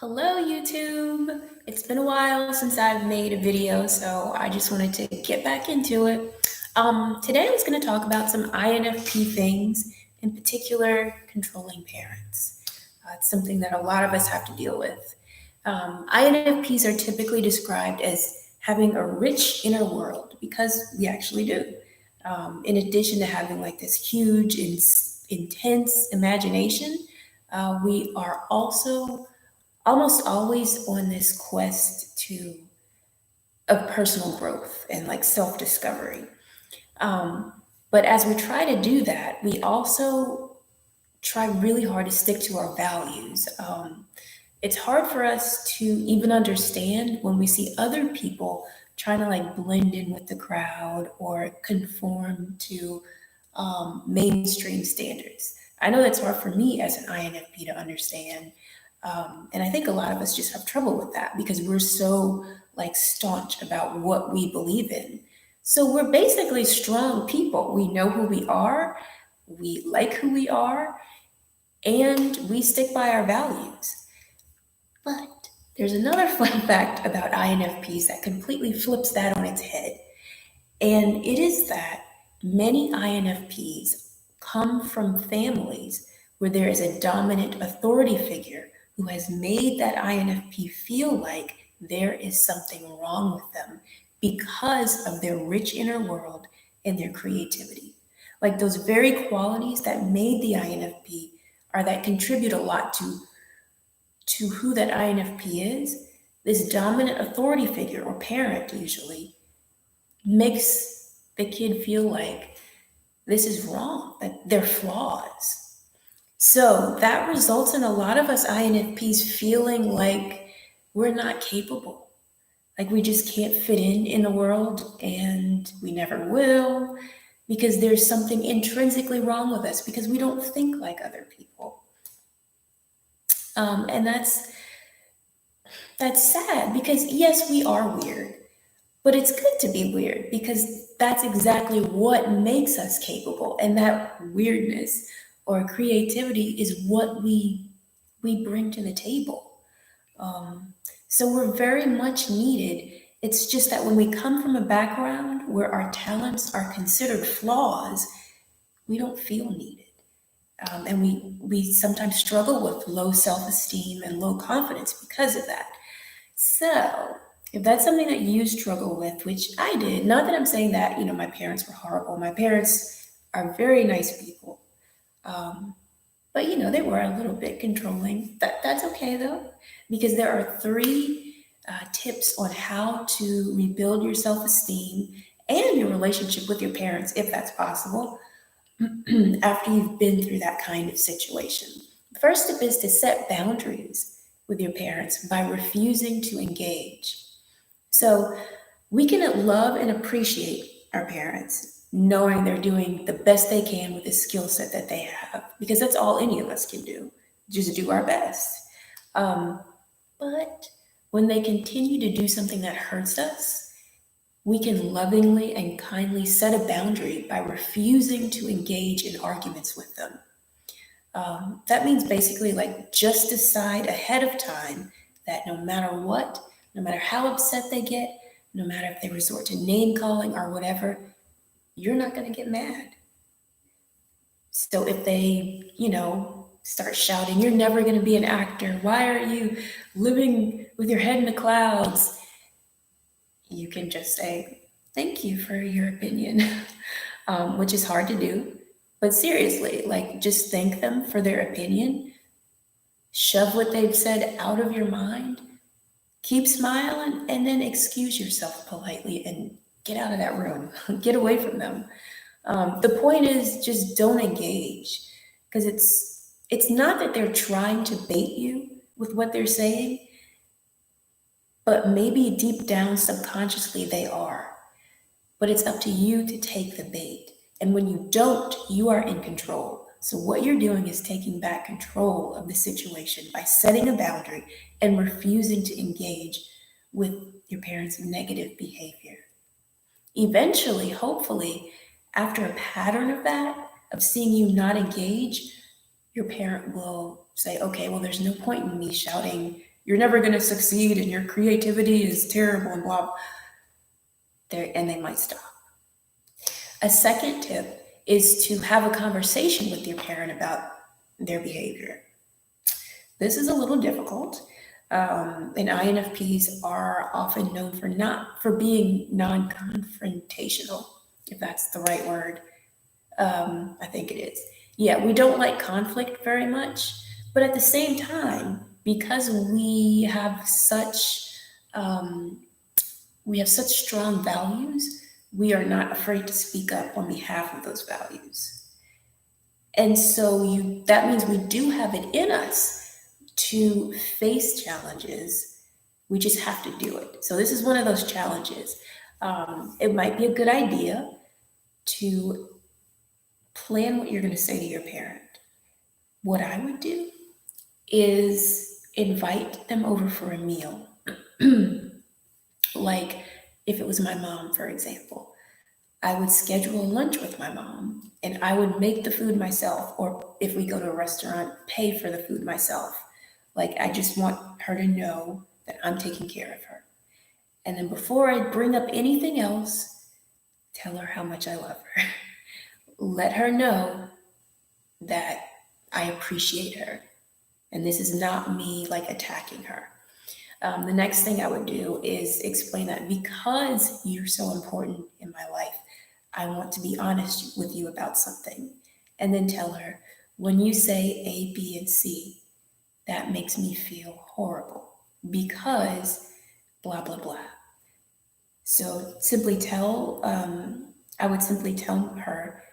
Hello, YouTube. It's been a while since I've made a video, so I just wanted to get back into it. Today I was going to talk about some INFP things, in particular, controlling parents. It's something that a lot of us have to deal with. INFPs are typically described as having a rich inner world because we actually do. In addition to having like this huge, intense imagination, we are also almost always on this quest to of personal growth and like self-discovery. But as we try to do that, we also try really hard to stick to our values. It's hard for us to even understand when we see other people trying to like blend in with the crowd or conform to mainstream standards. I know that's hard for me as an INFP to understand. And I think a lot of us just have trouble with that because we're so like staunch about what we believe in. So we're basically strong people. We know who we are, we like who we are, and we stick by our values. But there's another fun fact about INFPs that completely flips that on its head. And it is that many INFPs come from families where there is a dominant authority figure who has made that INFP feel like there is something wrong with them because of their rich inner world and their creativity. Like those very qualities that made the INFP are that contribute a lot to who that INFP is. This dominant authority figure or parent usually makes the kid feel like this is wrong, that they're flaws. So that results in a lot of us INFPs feeling like we're not capable, like we just can't fit in the world and we never will because there's something intrinsically wrong with us because we don't think like other people. And that's sad because yes, we are weird. But it's good to be weird because that's exactly what makes us capable. And that weirdness or creativity is what we bring to the table. So we're very much needed. It's just that when we come from a background where our talents are considered flaws, we don't feel needed. And we sometimes struggle with low self-esteem and low confidence because of that. So, if that's something that you struggle with, which I did, not that I'm saying that, my parents were horrible. My parents are very nice people. Um, but, they were a little bit controlling. That's okay, though, because there are three tips on how to rebuild your self esteem and your relationship with your parents, if that's possible, after you've been through that kind of situation. The first step is to set boundaries with your parents by refusing to engage. So we can love and appreciate our parents, knowing they're doing the best they can with the skill set that they have, because that's all any of us can do, just do our best. Um, but when they continue to do something that hurts us, we can lovingly and kindly set a boundary by refusing to engage in arguments with them. That means basically like just decide ahead of time that no matter what, no matter how upset they get, no matter if they resort to name calling or whatever, you're not going to get mad. So if they, start shouting, you're never going to be an actor. Why are you living with your head in the clouds? You can just say, thank you for your opinion, which is hard to do. But seriously, like just thank them for their opinion, shove what they've said out of your mind, keep smiling, and then excuse yourself politely and get out of that room, get away from them. The point is just don't engage because it's not that they're trying to bait you with what they're saying, but maybe deep down subconsciously they are. But it's up to you to take the bait. And when you don't, you are in control. So what you're doing is taking back control of the situation by setting a boundary and refusing to engage with your parents' negative behavior. Eventually, hopefully, after a pattern of that, of seeing you not engage, your parent will say, okay, well, there's no point in me shouting you're never going to succeed and your creativity is terrible and blah, and they might stop. A second tip is to have a conversation with your parent about their behavior. This is a little difficult. And INFPs are often known for being non-confrontational, if that's the right word. I think it is. Yeah, we don't like conflict very much, but at the same time, because um, we have such strong values, we are not afraid to speak up on behalf of those values. And so that means we do have it in us to face challenges. We just have to do it. So this is one of those challenges. It might be a good idea to plan what you're going to say to your parent. What I would do is invite them over for a meal. Like if it was my mom, for example, I would schedule a lunch with my mom and I would make the food myself, or if we go to a restaurant, pay for the food myself. Like I just want her to know that I'm taking care of her. And then before I bring up anything else, tell her how much I love her. Let her know that I appreciate her. And this is not me like attacking her. The next thing I would do is explain that because you're so important in my life, I want to be honest with you about something. And then tell her, when you say A, B, and C, that makes me feel horrible because blah, blah, blah. So I would simply tell her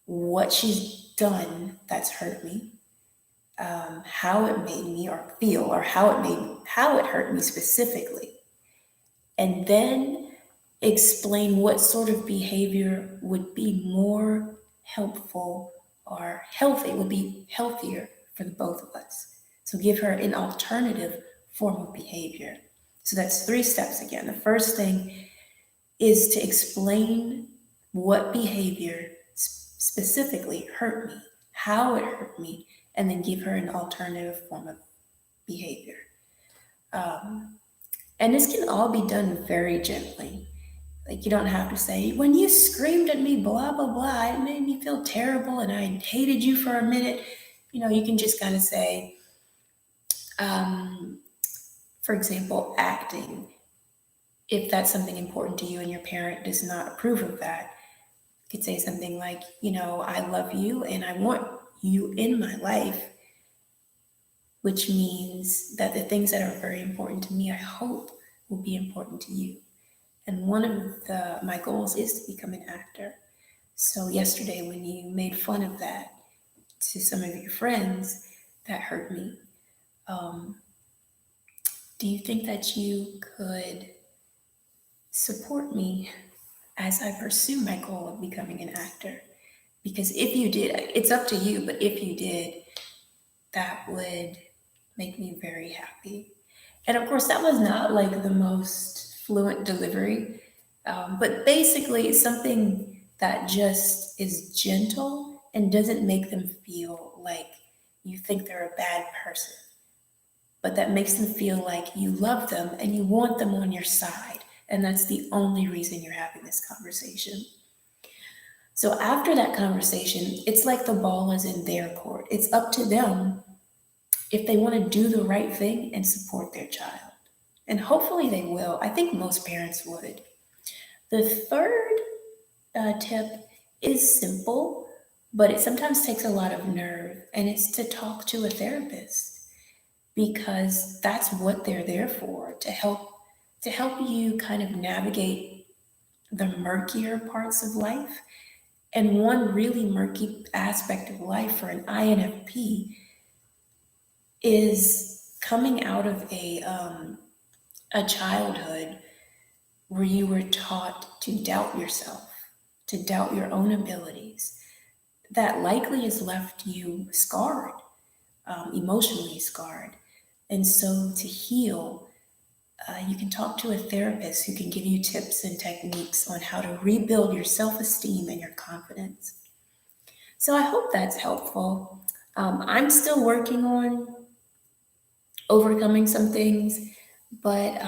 what she's done that's hurt me, how it made me or feel, or how it hurt me specifically, and then explain what sort of behavior would be more helpful or healthy, would be healthier for the both of us. So give her an alternative form of behavior. So that's 3 steps again. The first thing is to explain what behavior specifically hurt me, how it hurt me, and then give her an alternative form of behavior. And this can all be done very gently. Like you don't have to say, when you screamed at me, blah, blah, blah, it made me feel terrible and I hated you for a minute. You can just kind of say, for example, acting. If that's something important to you and your parent does not approve of that, you could say something like, I love you and I want you in my life, which means that the things that are very important to me, I hope will be important to you. And one of my goals is to become an actor. So yesterday when you made fun of that to some of your friends, that hurt me. Do you think that you could support me as I pursue my goal of becoming an actor? Because if you did, it's up to you, but if you did, that would make me very happy. And of course, that was not like the most fluent delivery, but basically it's something that just is gentle and doesn't make them feel like you think they're a bad person, but that makes them feel like you love them and you want them on your side. And that's the only reason you're having this conversation. So after that conversation, it's like the ball is in their court. It's up to them if they want to do the right thing and support their child. And hopefully they will. I think most parents would. The third tip is simple, but it sometimes takes a lot of nerve, and it's to talk to a therapist because that's what they're there for, to help you kind of navigate the murkier parts of life. And one really murky aspect of life for an INFP is coming out of a childhood where you were taught to doubt yourself, to doubt your own abilities. That likely has left you scarred, emotionally scarred. And so to heal, you can talk to a therapist who can give you tips and techniques on how to rebuild your self-esteem and your confidence. So I hope that's helpful. I'm still working on overcoming some things, but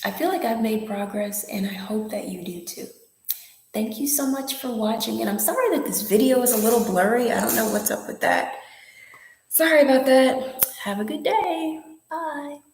I feel like I've made progress and I hope that you do too. Thank you so much for watching, and I'm sorry that this video is a little blurry. I don't know what's up with that. Sorry about that. Have a good day. Bye.